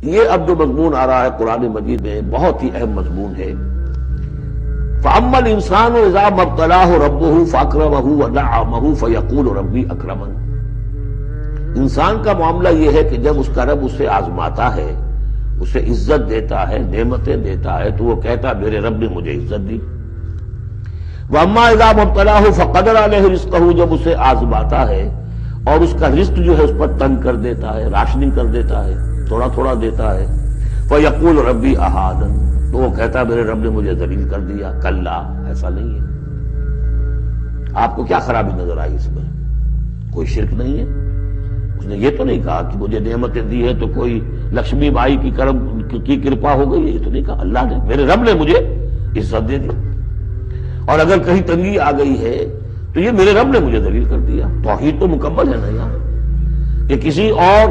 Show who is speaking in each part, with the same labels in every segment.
Speaker 1: یہ اب جو مضمون آ رہا ہے قرآن مجید میں بہت ہی اہم مضمون ہے۔ فَأَمَّا الْإِنسَانُ إِذَا مَا ابْتَلَاهُ رَبُّهُ فَأَكْرَمَهُ وَنَعَّمَهُ فَيَقُولُ رَبِّي أَكْرَمَنِ۔ انسان کا معاملہ یہ ہے کہ جب اس کا رب اسے آزماتا ہے، اسے عزت دیتا ہے، نعمتیں دیتا ہے، تو وہ کہتا ہے میرے رب نے مجھے عزت دی۔ وَأَمَّا إِذَا مَا ابْتَلَاهُ فَقَدَرَ عَلَيْهِ رِزْقَهُ، جب اسے آزماتا ہے اور اس کا رزق جو ہے اس پر تنگ کر دیتا ہے، راشنی کر دیتا ہے، تھوڑا تھوڑا دیتا ہے، فَيَقُولُ رَبِّي أَهَانَنِ، تو وہ کہتا ہے میرے رب نے مجھے ذلیل کر دیا۔ کلا، ایسا نہیں ہے۔ آپ کو کیا خرابی نظر آئی اس میں؟ کوئی شرک نہیں ہے۔ اس نے یہ تو نہیں کہا کہ مجھے نعمتیں دی ہے تو کوئی لکشمی بائی کی کرم کی کرپا ہو گئی، یہ تو نہیں کہا۔ اللہ نے، میرے رب نے مجھے عزت دے دی، اور اگر کہیں تنگی آ گئی ہے تو یہ میرے رب نے مجھے ذلیل کر دیا۔ توحید تو مکمل ہے نا یار، یہ کسی اور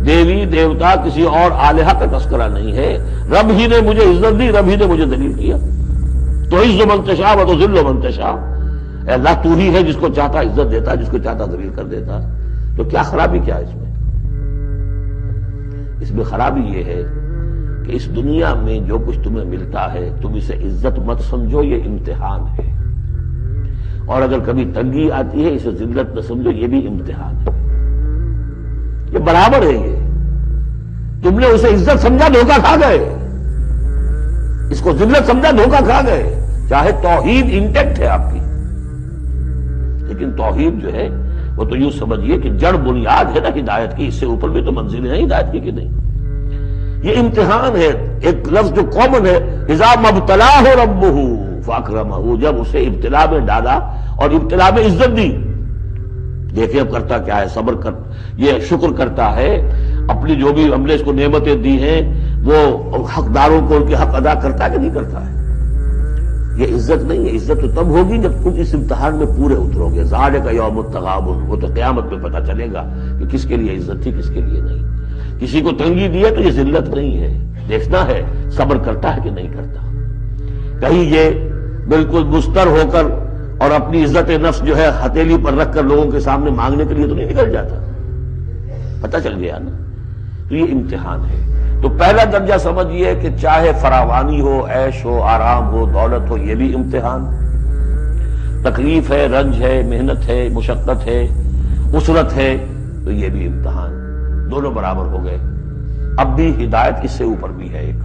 Speaker 1: دیوی دیوتا، کسی اور الہہ کا تذکرہ نہیں ہے۔ رب ہی نے مجھے عزت دی، رب ہی نے مجھے ذلیل کیا۔ تو عز من تشاء و تذل من تشاء، اے اللہ تو ہی ہے جس کو چاہتا عزت دیتا، جس کو چاہتا ذلیل کر دیتا۔ تو کیا خرابی کیا ہے اس میں؟ اس میں خرابی یہ ہے کہ اس دنیا میں جو کچھ تمہیں ملتا ہے تم اسے عزت مت سمجھو، یہ امتحان ہے، اور اگر کبھی تنگی آتی ہے اسے ذلت نہ سمجھو، یہ بھی امتحان ہے۔ یہ برابر ہے۔ یہ تم نے اسے عزت سمجھا، دھوکہ کھا گئے، اس کو ذلت سمجھا، دھوکہ کھا گئے۔ چاہے توحید انٹیکٹ ہے آپ کی، لیکن توحید جو ہے وہ تو یوں سمجھیے کہ جڑ بنیاد ہے نا ہدایت کی، اس سے اوپر بھی تو منزلیں ہیں ہدایت کی کہ نہیں۔ یہ امتحان ہے۔ ایک لفظ جو کامن ہے، اذا ما ابتلاہ ربہ فاکرمہ، جب اسے ابتلا میں ڈالا اور ابتلا میں عزت دی۔ دیکھیں اب کرتا کیا ہے، صبر کر، یہ شکر کرتا ہے، اپنی جو بھی ہم نے اس کو نعمتیں دی ہیں وہ حقداروں کو ان کے حق ادا کرتا ہے کہ نہیں کرتا ہے۔ یہ عزت نہیں ہے، عزت تو تب ہوگی جب تم اس امتحان میں پورے اترو گے۔ ذالک یوم التغابن، وہ تو قیامت میں پتہ چلے گا کہ کس کے لیے عزت تھی، کس کے لیے نہیں۔ کسی کو تنگی دی ہے تو یہ ذلت نہیں ہے، دیکھنا ہے صبر کرتا ہے کہ نہیں کرتا۔ کہیں یہ بالکل مستر ہو کر اور اپنی عزت نفس جو ہے ہتھیلی پر رکھ کر لوگوں کے سامنے مانگنے کے لیے تو نہیں نکل جاتا، پتہ چل گیا نا۔ تو یہ امتحان ہے۔ تو پہلا درجہ سمجھیے کہ چاہے فراوانی ہو، عیش ہو، آرام ہو، دولت ہو، یہ بھی امتحان۔ تکلیف ہے، رنج ہے، محنت ہے، مشقت ہے، اسرت ہے، تو یہ بھی امتحان۔ دونوں برابر ہو گئے۔ اب بھی ہدایت اس سے اوپر بھی ہے ایک۔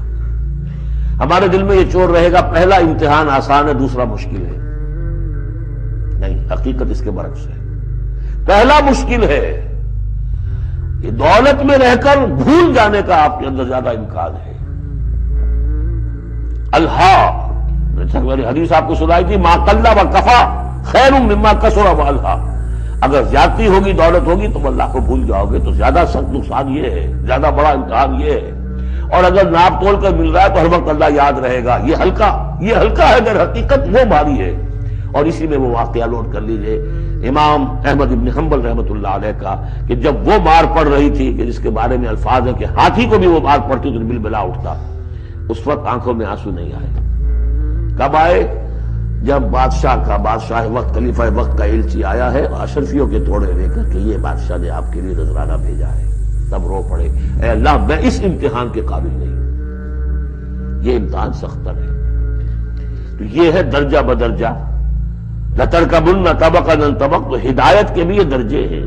Speaker 1: ہمارے دل میں یہ چور رہے گا پہلا امتحان آسان ہے، دوسرا مشکل ہے۔ نہیں، حقیقت اس کے برعکس ہے۔ پہلا مشکل ہے، یہ دولت میں رہ کر بھول جانے کا آپ کے اندر زیادہ امکان ہے۔ الہا، حدیث آپ کو سنائی تھی، ما قل و کفا خیر مما کثر و الہا، اگر زیادتی ہوگی، دولت ہوگی تو اللہ کو بھول جاؤ گے، تو زیادہ سخت نقصان یہ ہے، زیادہ بڑا امتحان یہ ہے۔ اور اگر ناپ تول کر مل رہا ہے تو ہر وقت اللہ یاد رہے گا، یہ ہلکا ہے، در حقیقت وہ بھاری ہے۔ اور اسی میں وہ واقعہ نوٹ کر لیجئے امام احمد ابن حنبل رحمۃ اللہ علیہ کا، کہ جب وہ مار پڑ رہی تھی کہ جس کے بارے میں الفاظ ہے کہ ہاتھی کو بھی وہ مار پڑتی تو بلبلا اٹھتا، اس وقت آنکھوں میں آنسو نہیں آئے۔ کب آئے؟ جب بادشاہ وقت، خلیفہ وقت کا ایلچی آیا ہے اشرفیوں کے توڑے لے کر کہ یہ بادشاہ نے آپ کے لیے نذرانہ بھیجا ہے، تب رو پڑے، اے اللہ میں اس امتحان کے قابل نہیں ہوں، یہ امتحان سختر ہے۔ تو یہ ہے درجہ بدرجہ، لَتَرْكَبُنَّ طَبَقًا عَنْ طَبَقٍ، تو ہدایت کے بھی یہ درجے ہیں۔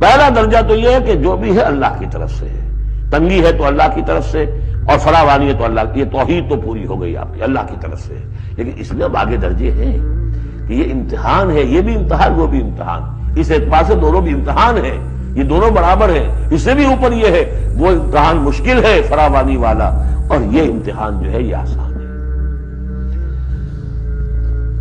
Speaker 1: پہلا درجہ تو یہ ہے کہ جو بھی ہے اللہ کی طرف سے ہے، تنگی ہے تو اللہ کی طرف سے، اور فراوانی ہے تو اللہ کی، یہ توحید تو پوری ہو گئی آپ کی، اللہ کی طرف سے۔ لیکن اس میں اب آگے درجے ہیں کہ یہ امتحان ہے، یہ بھی امتحان، وہ بھی امتحان، اس اعتبار سے دونوں بھی امتحان ہیں، یہ دونوں برابر ہیں۔ اس سے بھی اوپر یہ ہے، وہ امتحان مشکل ہے فراوانی والا، اور یہ امتحان جو ہے یہ آسان ہے۔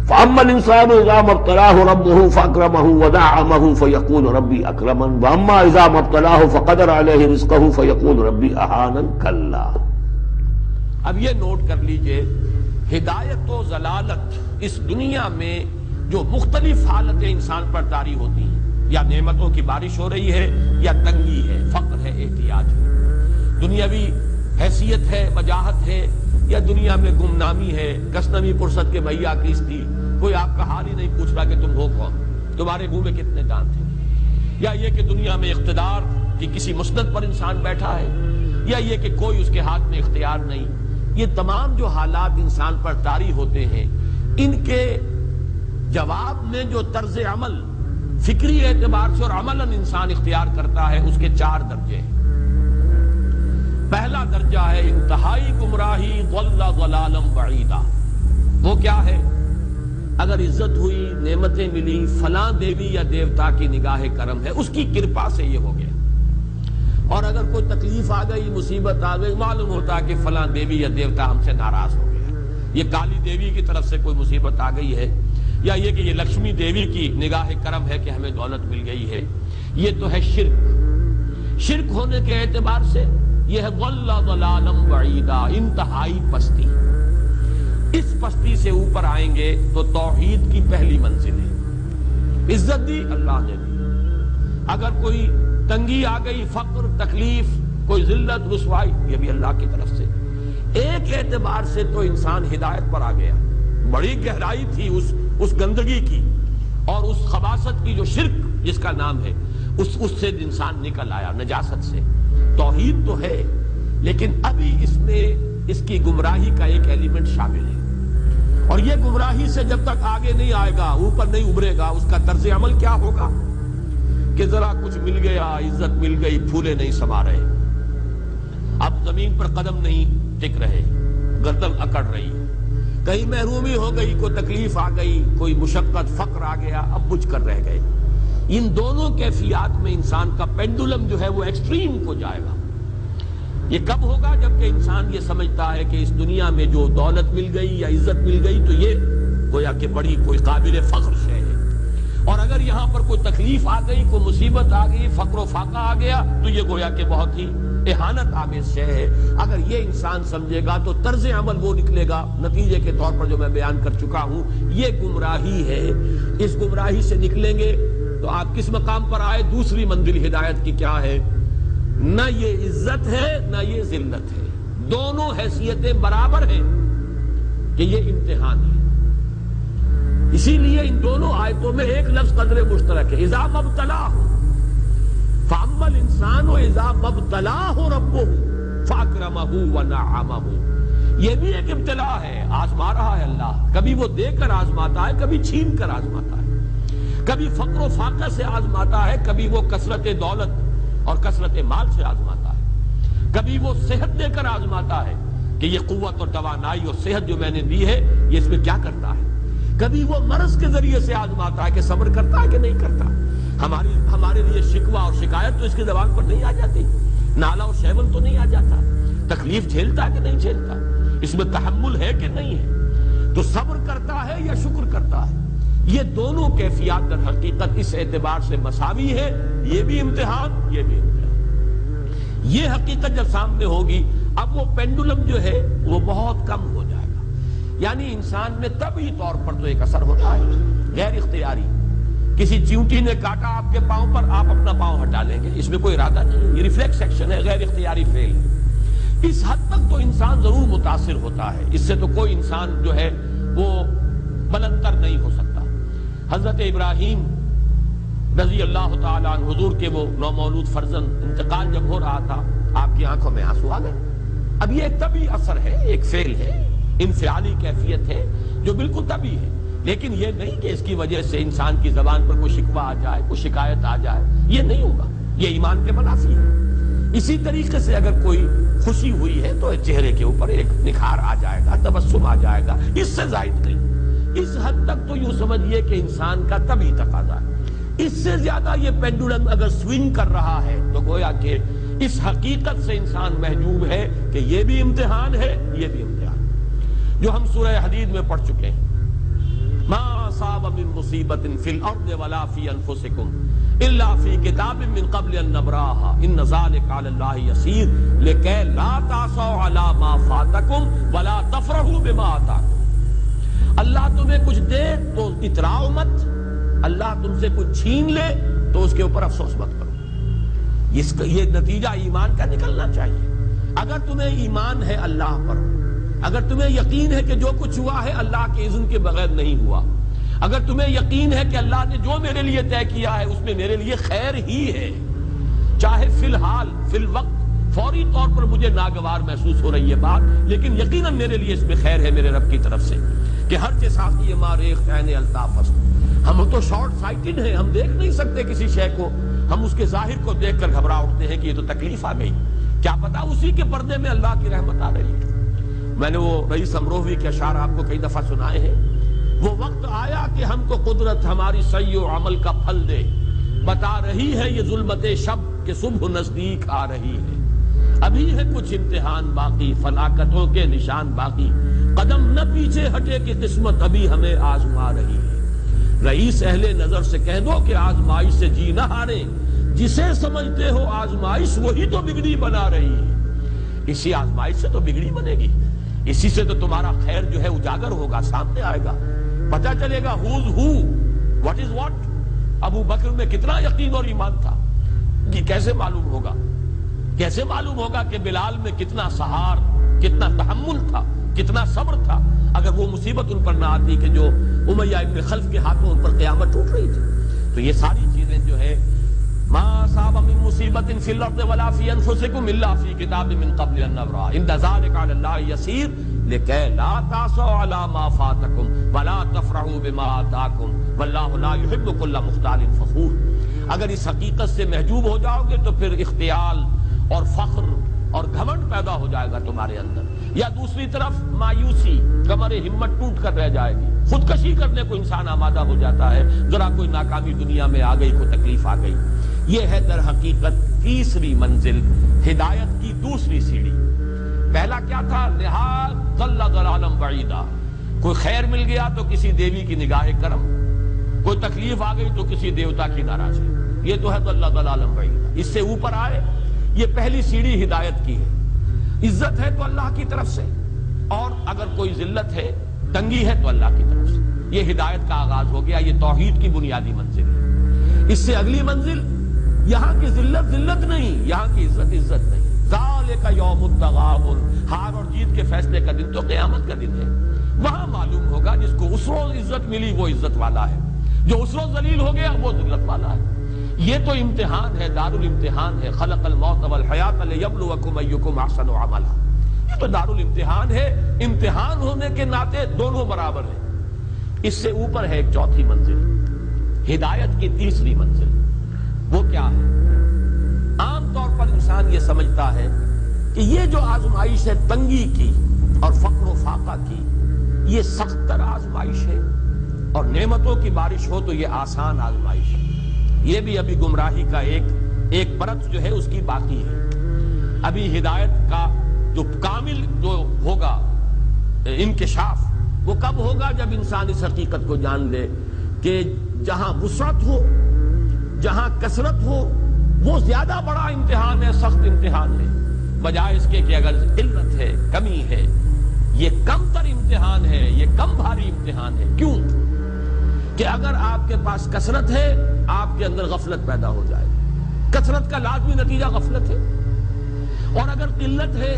Speaker 1: فَأَمَّا الْإِنسَانُ إِذَا مَا ابْتَلَاهُ رَبُّهُ فَأَكْرَمَهُ وَنَعَّمَهُ فَيَقُولُ رَبِّي أَكْرَمَنِ وَأَمَّا إِذَا مَا ابْتَلَاهُ فَقَدَرَ عَلَيْهِ رِزْقَهُ فَيَقُولُ رَبِّي أَهَانَنِ كَلَّا۔
Speaker 2: اب یہ نوٹ کر لیجئے، ہدایت و ضلالت اس دنیا میں جو مختلف حالتیں انسان پر طاری ہوتی ہیں، یا نعمتوں کی بارش ہو رہی ہے، یا تنگی ہے، فقر ہے، احتیاج ہے، دنیاوی حیثیت ہے، وجاہت ہے، یا دنیا میں گمنامی ہے، کسنوی پرست کے بھیا کیس تھی، کوئی آپ کا حال ہی نہیں پوچھ رہا کہ تم ہو کون، تمہارے منہ میں کتنے دانت تھے، یا یہ کہ دنیا میں اقتدار کی کسی مسند پر انسان بیٹھا ہے، یا یہ کہ کوئی اس کے ہاتھ میں اختیار نہیں. یہ تمام جو حالات انسان پر طاری ہوتے ہیں، ان کے جواب میں جو طرز عمل فکری اعتبار سے اور عملاً انسان اختیار کرتا ہے، اس کے 4 درجے ہیں. پہلا درجہ ہے انتہائی گمراہی، ضل ضلالا بعیدا. وہ کیا ہے؟ اگر عزت ہوئی، نعمتیں ملی، فلاں دیوی یا دیوتا کی نگاہ کرم ہے، اس کی کرپا سے یہ ہو گیا. اور اگر کوئی تکلیف آ گئی، مصیبت آ گئی، معلوم ہوتا کہ فلاں دیوی یا دیوتا ہم سے ناراض ہو گیا، یہ کالی دیوی کی طرف سے کوئی مصیبت آ گئی ہے، یا یہ کہ یہ لکشمی دیوی کی نگاہ کرم ہے کہ ہمیں دولت مل گئی ہے. یہ تو ہے شرک. شرک ہونے کے اعتبار سے یہ ہے ضل ضلالا بعیدا، انتہائی پستی. اس پستی سے اوپر آئیں گے تو توحید کی پہلی منزل ہے. عزت دی اللہ نے دی. اگر کوئی تنگی آ گئی، فقر، تکلیف، کوئی ذلت، رسوائی، یہ بھی اللہ کی طرف سے. ایک اعتبار سے تو انسان ہدایت پر آ گیا. بڑی گہرائی تھی اس گندگی کی اور اس خباثت کی جو شرک جس کا نام ہے، اس سے انسان نکل آیا، نجاست سے. توحید تو ہے، لیکن ابھی اس میں اس کی گمراہی کا ایک ایلیمنٹ شامل ہے. اور یہ گمراہی سے جب تک آگے نہیں آئے گا، اوپر نہیں ابھرے گا، اس کا طرز عمل کیا ہوگا کہ ذرا کچھ مل گیا، عزت مل گئی، پھولے نہیں سما رہے، اب زمین پر قدم نہیں ٹک رہے، گردن اکڑ رہی، کہیں محرومی ہو گئی، کوئی تکلیف آ گئی، کوئی مشقت، فقر آ گیا، اب بجھ کر رہ گئے. ان دونوں کیفیات میں انسان کا پینڈولم جو ہے وہ ایکسٹریم کو جائے گا. یہ کب ہوگا؟ جبکہ انسان یہ سمجھتا ہے کہ اس دنیا میں جو دولت مل گئی یا عزت مل گئی تو یہ گویا کہ بڑی کوئی قابل فخر شے ہے. اور اگر یہاں پر کوئی تکلیف آ گئی، کوئی مصیبت آ گئی، فقر و فاقہ آ گیا تو یہ گویا کہ بہت ہی اہانت آمیز شے ہے. اگر یہ انسان سمجھے گا تو طرز عمل وہ نکلے گا نتیجے کے طور پر جو میں بیان کر چکا ہوں. یہ گمراہی ہے. اس گمراہی سے نکلیں گے تو آپ کس مقام پر آئے؟ دوسری منزل ہدایت کی کیا ہے؟ نہ یہ عزت ہے نہ یہ ذلت ہے، دونوں حیثیتیں برابر ہیں کہ یہ امتحان ہے. اسی لیے ان دونوں آیتوں میں ایک لفظ قدر مشترک ہے، اذا مبتلاہ فاما الانسان اذا مبتلاہ ربہ فاکرمہ ونعمہ. یہ بھی ایک ابتلا ہے، آزما رہا ہے اللہ. کبھی وہ دے کر آزماتا ہے، کبھی چھین کر آزماتا ہے، کبھی فقر و فاقہ سے آزماتا ہے، کبھی وہ کثرت دولت اور کثرت مال سے آزماتا ہے، کبھی وہ صحت دے کر آزماتا ہے کہ یہ قوت اور توانائی اور صحت جو میں نے دی ہے یہ اس میں کیا کرتا ہے، کبھی وہ مرض کے ذریعے سے آزماتا ہے کہ صبر کرتا ہے کہ نہیں کرتا. ہمارے لیے شکوہ اور شکایت تو اس کی زبان پر نہیں آ جاتی، نالا اور شیون تو نہیں آ جاتا، تکلیف جھیلتا ہے کہ نہیں جھیلتا، اس میں تحمل ہے کہ نہیں ہے، تو صبر کرتا ہے یا شکر کرتا ہے. یہ دونوں کیفیات در حقیقت اس اعتبار سے مساوی ہے. یہ بھی امتحان، یہ بھی امتحان. یہ حقیقت جب سامنے ہوگی اب وہ پینڈولم جو ہے وہ بہت کم ہو جائے گا. یعنی انسان میں طبعی طور پر تو ایک اثر ہوتا ہے غیر اختیاری. کسی چیونٹی نے کاٹا آپ کے پاؤں پر، آپ اپنا پاؤں ہٹا لیں گے، اس میں کوئی ارادہ نہیں، یہ ریفلیکس ایکشن ہے، غیر اختیاری فعل ہے. اس حد تک تو انسان ضرور متاثر ہوتا ہے، اس سے تو کوئی انسان جو ہے وہ بلندر نہیں ہو سکتا. حضرت ابراہیم رضی اللہ تعالیٰ عنہ، حضور کے وہ نومولود فرزند، انتقال جب ہو رہا تھا آپ کی آنکھوں میں آنسو آ گئے. اب یہ ایک طبعی اثر ہے، ایک فعل ہے، انفعالی کیفیت ہے جو بالکل طبعی ہے. لیکن یہ نہیں کہ اس کی وجہ سے انسان کی زبان پر کوئی شکوہ آ جائے، کوئی شکایت آ جائے، یہ نہیں ہوگا. یہ ایمان کے منافی ہے. اسی طریقے سے اگر کوئی خوشی ہوئی ہے تو چہرے کے اوپر ایک نکھار آ جائے گا، تبسم آ جائے گا، اس سے زائد نہیں. اس حد تک تو یوں سمجھیے کہ انسان کا طبعی تقاضا ہے. اس سے زیادہ یہ پینڈولم اگر سوئنگ کر رہا ہے تو گویا کہ اس حقیقت سے انسان محجوب ہے کہ یہ بھی امتحان ہے، یہ بھی امتحان جو ہم سورہ حدید میں پڑھ چکے ہیں. ما اصاب من مصیبت فی الارض ولا فی انفسکم الا فی کتاب من قبل ان نبراها ان ذلک علی اللہ یسیر لکی لا تعصوا علی ما فاتکم ولا تفرحوا بما آتاکم. اللہ تمہیں کچھ دے تو اتراؤ مت، اللہ تم سے کچھ چھین لے تو اس کے اوپر افسوس مت کرو. یہ نتیجہ ایمان کا نکلنا چاہیے. اگر تمہیں ایمان ہے اللہ پر، اگر تمہیں یقین ہے کہ جو کچھ ہوا ہے اللہ کے اذن کے بغیر نہیں ہوا، اگر تمہیں یقین ہے کہ اللہ نے جو میرے لیے طے کیا ہے اس میں میرے لیے خیر ہی ہے، چاہے فی الحال، فی الوقت، فوری طور پر مجھے ناگوار محسوس ہو رہی ہے بات، لیکن یقیناً میرے لیے اس میں خیر ہے میرے رب کی طرف سے کہ ہر ساقی ما ریخت عین الطاف است۔ ہم تو شارٹ سائٹڈ ہیں، ہم دیکھ نہیں سکتے کسی شے کو، ہم اس کے ظاہر کو دیکھ کر گھبرا اٹھتے ہیں کہ یہ تو تکلیف آ گئی، کیا پتا اسی کے پردے میں اللہ کی رحمت آ رہی ہے۔ میں نے وہ رئیس امروہوی کے اشعار آپ کو کئی دفعہ سنائے ہیں۔ وہ وقت آیا کہ ہم کو قدرت ہماری سعی و عمل کا پھل دے، بتا رہی ہے یہ ظلمت شب کہ صبح نزدیک آ رہی ہے۔ ابھی ہے کچھ امتحان باقی، فلاکتوں کے نشان باقی، قدم نہ پیچھے ہٹے کہ قسمت ابھی ہمیں آزما رہی ہے۔ رئیس اہل نظر سے کہہ دو کہ آزمائش سے جی نہ ہارے، جسے سمجھتے ہو آزمائش وہی تو بگڑی بنا رہی ہے۔ اسی آزمائش سے تو بگڑی بنے گی، اسی سے تو تمہارا خیر جو ہے اجاگر ہوگا، سامنے آئے گا، پتہ چلے گا who's who, what is what۔ ابو بکر میں کتنا یقین اور ایمان تھا، کہ کیسے معلوم ہوگا، کیسے معلوم ہوگا کہ بلال میں کتنا سہار، کتنا تحمل تھا، کتنا صبر تھا، اگر وہ مصیبت ان پر نہ آتی کہ جو امیہ ابن خلف کے ہاتھوں ان پر قیامت ٹوٹ رہی تھی۔ تو یہ ساری چیزیں جو ہے ما اصاب من مصیبت فی الارض ولا فی انفسکم الا فی کتاب من قبل ان نبرأ ان ذلک علی اللہ یسیر لکی لا تعصوا علی ما فاتکم ولا تفرحوا بما آتاکم واللہ لا یحب کل مختال فخور۔ اگر اس حقیقت سے محجوب ہو جاؤ گے تو پھر اختیال اور فخر اور گھمنڈ پیدا ہو جائے گا تمہارے اندر، یا دوسری طرف مایوسی، کمر ہمت ٹوٹ کر رہ جائے گی، خودکشی کرنے کو انسان آمادہ ہو جاتا ہے، ذرا کوئی ناکامی دنیا میں آ گئی، کوئی تکلیف آ گئی۔ یہ ہے در حقیقت تیسری منزل، ہدایت کی دوسری سیڑھی۔ پہلا کیا تھا؟ نہاد ضل ضلالا بعیدا، کوئی خیر مل گیا تو کسی دیوی کی نگاہ کرم، کوئی تکلیف آ گئی تو کسی دیوتا کی ناراضی، یہ تو ہے ضل ضلالا بعیدا۔ اس سے اوپر آئے، یہ پہلی سیڑھی ہدایت کی ہے۔ عزت ہے تو اللہ کی طرف سے، اور اگر کوئی ذلت ہے، تنگی ہے تو اللہ کی طرف سے۔ یہ ہدایت کا آغاز ہو گیا، یہ توحید کی بنیادی منزل ہے۔ اس سے اگلی منزل، یہاں کی ذلت ذلت نہیں، یہاں کی عزت عزت نہیں۔ ذالک یوم التغابن، ہار اور جیت کے فیصلے کا دن تو قیامت کا دن ہے۔ وہاں معلوم ہوگا جس کو اس روز عزت ملی وہ عزت والا ہے، جو اس روز ذلیل ہو گیا وہ ذلت والا ہے۔ یہ تو امتحان ہے، دار الامتحان ہے۔ خلق الموت والحیات لیبلوکم ایکم احسن عملا، یہ تو دار الامتحان ہے۔ امتحان ہونے کے ناطے دونوں برابر ہیں۔ اس سے اوپر ہے ایک چوتھی منزل، ہدایت کی تیسری منزل۔ وہ کیا ہے؟ عام طور پر انسان یہ سمجھتا ہے کہ یہ جو آزمائش ہے تنگی کی اور فقر و فاقہ کی، یہ سخت تر آزمائش ہے، اور نعمتوں کی بارش ہو تو یہ آسان آزمائش ہے۔ یہ بھی ابھی گمراہی کا ایک پرت جو ہے اس کی باقی ہے۔ ابھی ہدایت کا جو کامل جو ہوگا انکشاف، وہ کب ہوگا؟ جب انسان اس حقیقت کو جان لے کہ جہاں وسعت ہو، جہاں کثرت ہو، وہ زیادہ بڑا امتحان ہے، سخت امتحان ہے، بجائے اس کے کہ اگر قلت ہے، کمی ہے، یہ کم تر امتحان ہے، یہ کم بھاری امتحان ہے۔ کیوں؟ کہ اگر آپ کے پاس کثرت ہے، آپ کے اندر غفلت پیدا ہو جائے، کثرت کا لازمی نتیجہ غفلت ہے، اور اگر قلت ہے،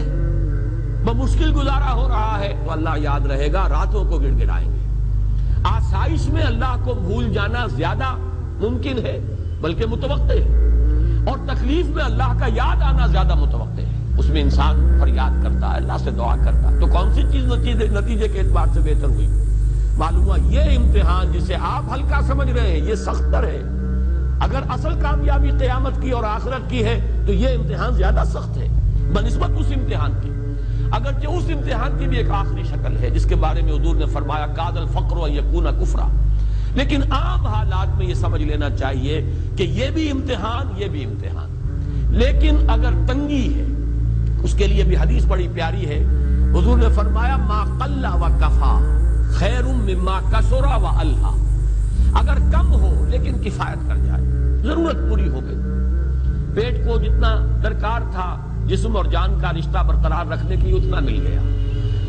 Speaker 2: بمشکل گزارا ہو رہا ہے، تو اللہ یاد رہے گا، راتوں کو گڑ گڑائیں گے۔ آسائش میں اللہ کو بھول جانا زیادہ ممکن ہے بلکہ متوقع ہے، اور تکلیف میں اللہ کا یاد آنا زیادہ متوقع ہے۔ اس میں انسان فریاد کرتا ہے، اللہ سے دعا کرتا ہے۔ تو کون سی چیز نتیجے کے اعتبار سے بہتر ہوئی؟ معلوم ہوا یہ امتحان جسے آپ ہلکا سمجھ رہے ہیں، یہ سخت تر ہے۔ اگر اصل کامیابی قیامت کی اور آخرت کی ہے تو یہ امتحان زیادہ سخت ہے بنسبت اس امتحان کی، اگرچہ اس امتحان کی بھی ایک آخری شکل ہے جس کے بارے میں حضور نے فرمایا کاد الفقر ان یکون کفرا۔ لیکن عام حالات میں یہ سمجھ لینا چاہیے کہ یہ بھی امتحان، یہ بھی امتحان۔ لیکن اگر تنگی ہے، اس کے لیے بھی حدیث بڑی پیاری ہے، حضور نے فرمایا ما قل و کفا خیر مما کثر و الہا۔ اگر کم ہو لیکن کفایت کر جائے، ضرورت پوری ہو گئی، پیٹ کو جتنا درکار تھا جسم اور جان کا رشتہ برقرار رکھنے کے لیے اتنا مل گیا،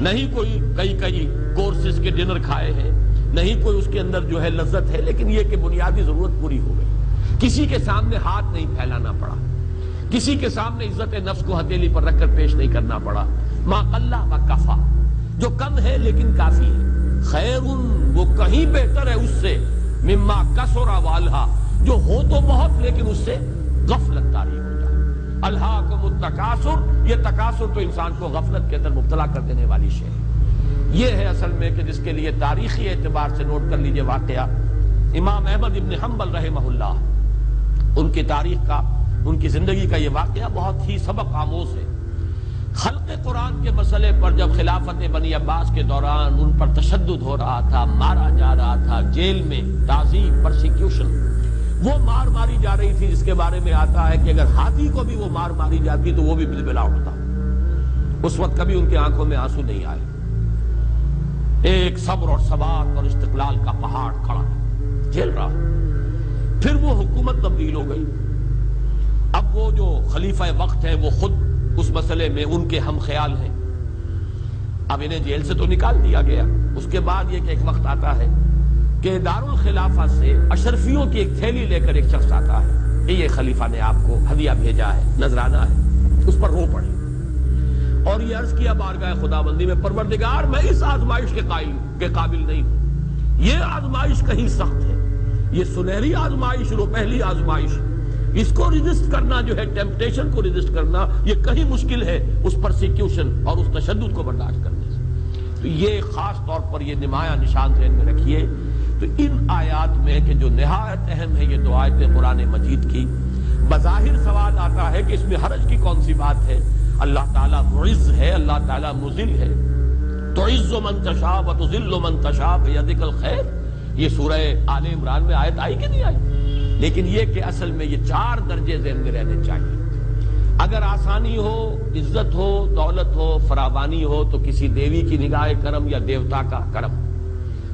Speaker 2: نہیں کوئی کئی کورسز کے ڈنر کھائے ہیں، نہیں کوئی اس کے اندر جو ہے لذت ہے، لیکن یہ کہ بنیادی ضرورت پوری ہو گئی، کسی کے سامنے ہاتھ نہیں پھیلانا پڑا، کسی کے سامنے عزت نفس کو ہتھیلی پر رکھ کر پیش نہیں کرنا پڑا۔ ما قل و کفا، جو کم ہے لیکن کافی ہے، خیر وہ کہیں بہتر ہے اس سے مما کثر و الہا، جو ہو تو بہت لیکن اس سے غفلت طاری ہو جائے۔ الہاکم التکاثر، یہ تکاثر تو انسان کو غفلت کے اندر مبتلا کر دینے والی شے ہے۔ یہ ہے اصل میں کہ جس کے لیے تاریخی اعتبار سے نوٹ کر لیجئے واقعہ امام احمد ابن حنبل رحمہ اللہ، ان کی تاریخ کا، ان کی زندگی کا یہ واقعہ بہت ہی سبق آموز ہے۔ خلق قرآن کے مسئلے پر جب خلافت بنی عباس کے دوران ان پر تشدد ہو رہا تھا، مارا جا رہا تھا، جیل میں تعذیب، پرسیکیوشن، وہ مار ماری جا رہی تھی جس کے بارے میں آتا ہے کہ اگر ہاتھی کو بھی وہ مار ماری جاتی تو وہ بھی بلبلا اٹھتا۔ اس وقت کبھی ان کی آنکھوں میں آنسو نہیں آئے، ایک صبر اور ثبات اور استقلال کا پہاڑ کھڑا جھیل رہا۔ پھر وہ حکومت تبدیل ہو گئی، اب وہ جو خلیفہ وقت ہے وہ خود اس مسئلے میں ان کے ہم خیال ہیں، اب انہیں جیل سے تو نکال دیا گیا۔ اس کے بعد یہ کہ ایک وقت آتا ہے کہ دارالخلافہ سے اشرفیوں کی ایک تھیلی لے کر ایک شخص آتا ہے کہ یہ خلیفہ نے آپ کو ہدیہ بھیجا ہے، نذرانہ ہے۔ اس پر رو پڑے اور یہ عرض کیا بارگاہ خداوندی میں، پروردگار میں اس آزمائش کے قابل نہیں ہوں، یہ آزمائش کہیں سخت ہے، یہ سنہری آزمائش، رو پہلی آزمائش، اس کو ریزسٹ کرنا جو ہے، ٹیمپٹیشن کو ریزسٹ کرنا، یہ کہیں مشکل ہے اس پرسیکیوشن اور اس تشدد کو برداشت کرنے سے۔ تو یہ خاص طور پر یہ نمایاں نشان ذہن میں رکھیے۔ تو ان آیات میں کہ جو نہایت اہم ہے یہ دو آیتیں قرآن مجید کی، بظاہر سوال آتا ہے کہ اس میں حرج کی کون سی بات ہے؟ اللہ تعالیٰ معز ہے، اللہ تعالیٰ مذل ہے، تعز من تشاء وتذل من تشاء بیدک الخیر، یہ سورہ آل عمران میں آیت آئی کہ نہیں آئی؟ لیکن یہ کہ اصل میں یہ چار درجے ذہن میں رہنے چاہیے۔ اگر آسانی ہو، عزت ہو، دولت ہو، فراوانی ہو تو کسی دیوی کی نگاہ کرم یا دیوتا کا کرم،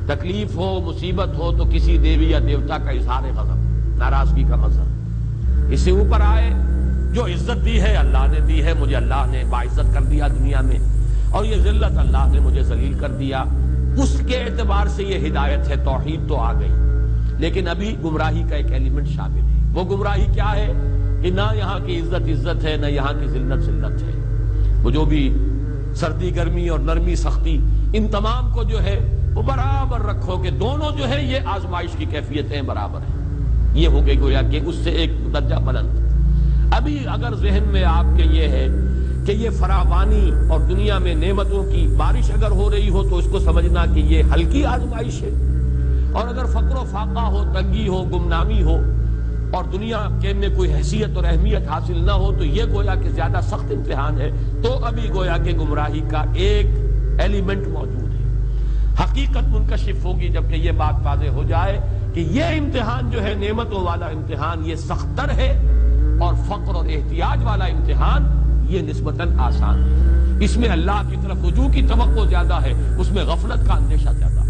Speaker 2: تکلیف ہو، مصیبت ہو تو کسی دیوی یا دیوتا کا اظہار غضب، ناراضگی کا مظہر۔ اس سے اوپر آئے جو عزت دی ہے اللہ نے دی ہے، مجھے اللہ نے باعزت کر دیا دنیا میں، اور یہ ذلت اللہ نے مجھے ذلیل کر دیا، اس کے اعتبار سے یہ ہدایت ہے، توحید تو آ گئی، لیکن ابھی گمراہی کا ایک ایلیمنٹ شامل ہے۔ وہ گمراہی کیا ہے کہ نہ یہاں کی عزت عزت ہے، نہ یہاں کی ذلت ذلت ہے۔ وہ جو بھی سردی گرمی اور نرمی سختی، ان تمام کو جو ہے وہ برابر رکھو کہ دونوں جو ہے یہ آزمائش کی کیفیتیں برابر ہیں۔ یہ ہو گئی گویا کہ اس سے ایک درجہ بلند۔ ابھی اگر ذہن میں آپ کے یہ ہے کہ یہ فراوانی اور دنیا میں نعمتوں کی بارش اگر ہو رہی ہو تو اس کو سمجھنا کہ یہ ہلکی آزمائش ہے، اور اگر فقر و فاقہ ہو، تنگی ہو، گمنامی ہو اور دنیا کے میں کوئی حیثیت اور اہمیت حاصل نہ ہو تو یہ گویا کہ زیادہ سخت امتحان ہے، تو ابھی گویا کہ گمراہی کا ایک ایلیمنٹ موجود ہے۔ حقیقت منکشف ہوگی جبکہ یہ بات واضح ہو جائے کہ یہ امتحان جو ہے، نعمتوں والا امتحان، یہ سختر ہے، اور فقر اور احتیاج والا امتحان یہ نسبتاً آسان ہے۔ اس میں اللہ کی طرف رجوع کی توقع زیادہ ہے، اس میں غفلت کا اندیشہ زیادہ ہے۔